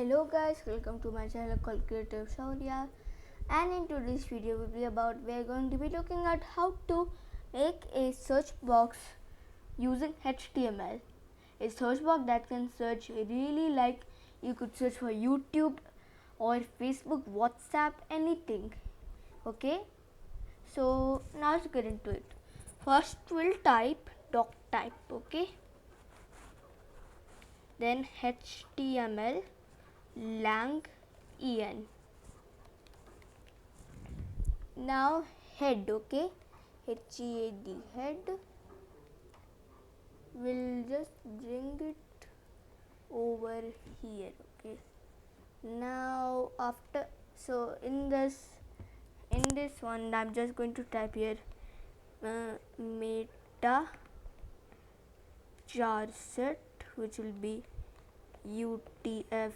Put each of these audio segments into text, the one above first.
Hello guys, welcome to my channel called Creative Shaurya, and in today's video will be about we're going to be looking at how to make a search box using HTML. A search box that can search really like you could search for YouTube or Facebook, WhatsApp, anything. Okay, so now let's get into it. First we'll type doc type, okay, then HTML lang en. Now head, okay, HEAD, head. We'll just bring it over here, okay. Now after, so in this one I'm just going to type here meta charset, which will be UTF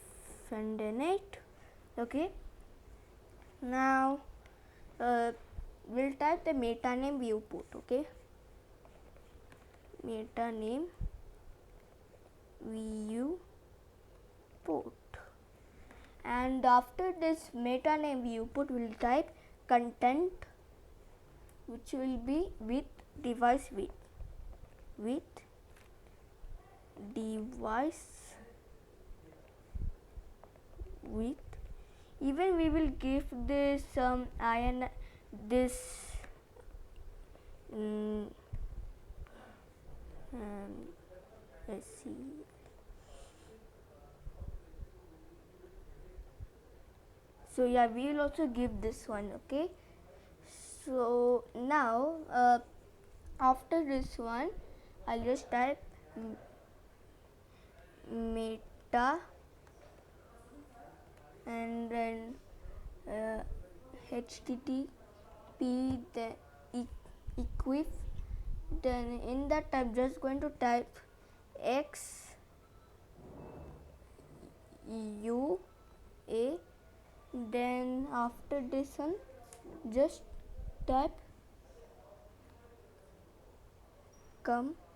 and N8, okay. Now we'll type the meta name viewport, okay, meta name viewport, and after this meta name viewport we'll type content, which will be with device with device with. Even we will give this let's see, so yeah, we will also give this one, okay. So now after this one I'll just type meta and then http the equif. Then in that I'm just going to type x u a. Then after this one just type compatible,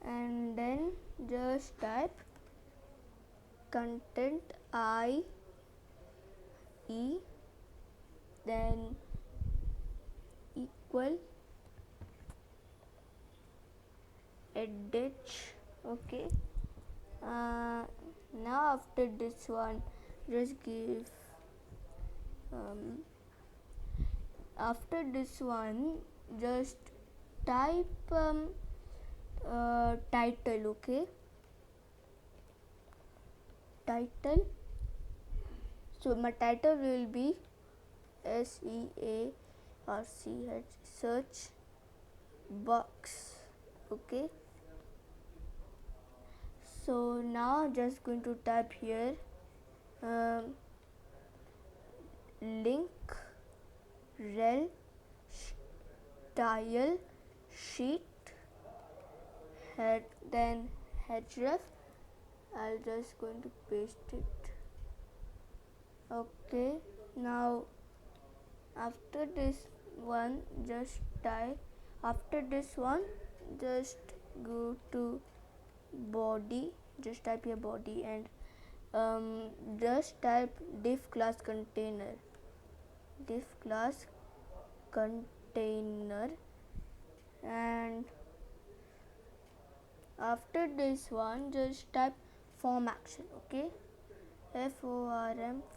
and then just type content IE, then equal edge, okay. Now after this one just give after this one just type title, okay, title. So my title will be SEARCH, search box, okay. So now just going to type here link rel style sheet head, then href. I'll just going to paste it, okay. Now after this one just type, after this one just go to body, just type your body, and just type div class container, and after this one just type form action, okay,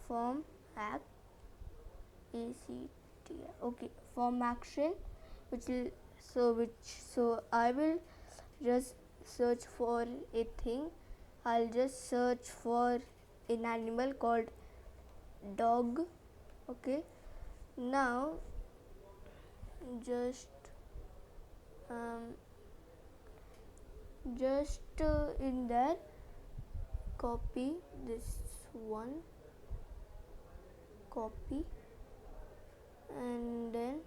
form act ACT, okay, form action, so I will just search for a thing. I'll just search for an animal called dog, okay. Now just in there copy this one, copy, and then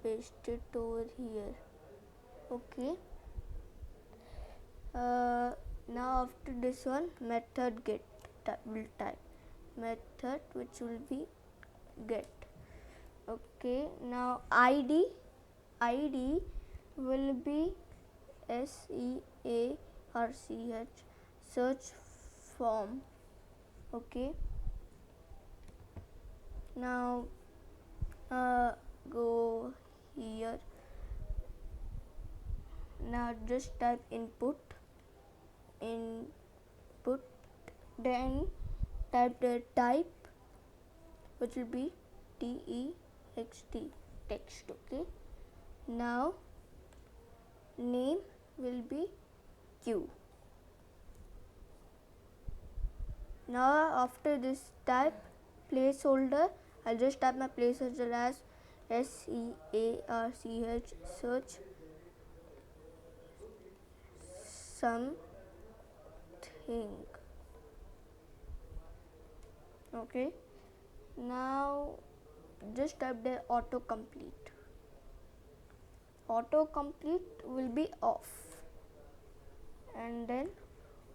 paste it over here, okay. Now after this one method get, will type method, which will be get, okay. Now id will be SEARCH, search form. Okay, now go here. Now just type input, then type the type, which will be text, text. Okay, now name will be Q. Now after this type placeholder, I'll just type my placeholder as SEARCH, search something. Okay, now just type the autocomplete. Autocomplete will be off, and then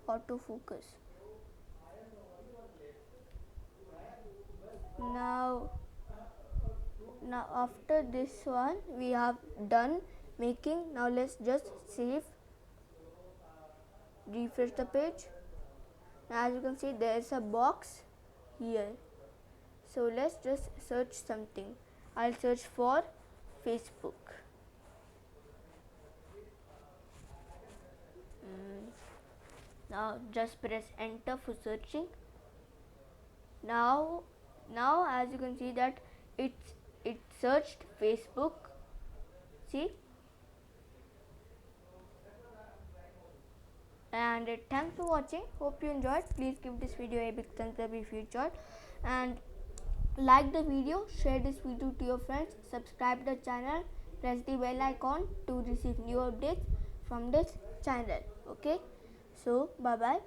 autofocus. Now after this one we have done making. Now let's just save, refresh the page. Now as you can see, there is a box here, so let's just search something. I'll search for Facebook. Now just press enter for searching. Now as you can see that it searched Facebook. See, and thanks for watching. Hope you enjoyed. Please give this video a big thumbs up if you enjoyed, and like the video, share this video to your friends, subscribe the channel, press the bell icon to receive new updates from this channel. Okay, so bye bye.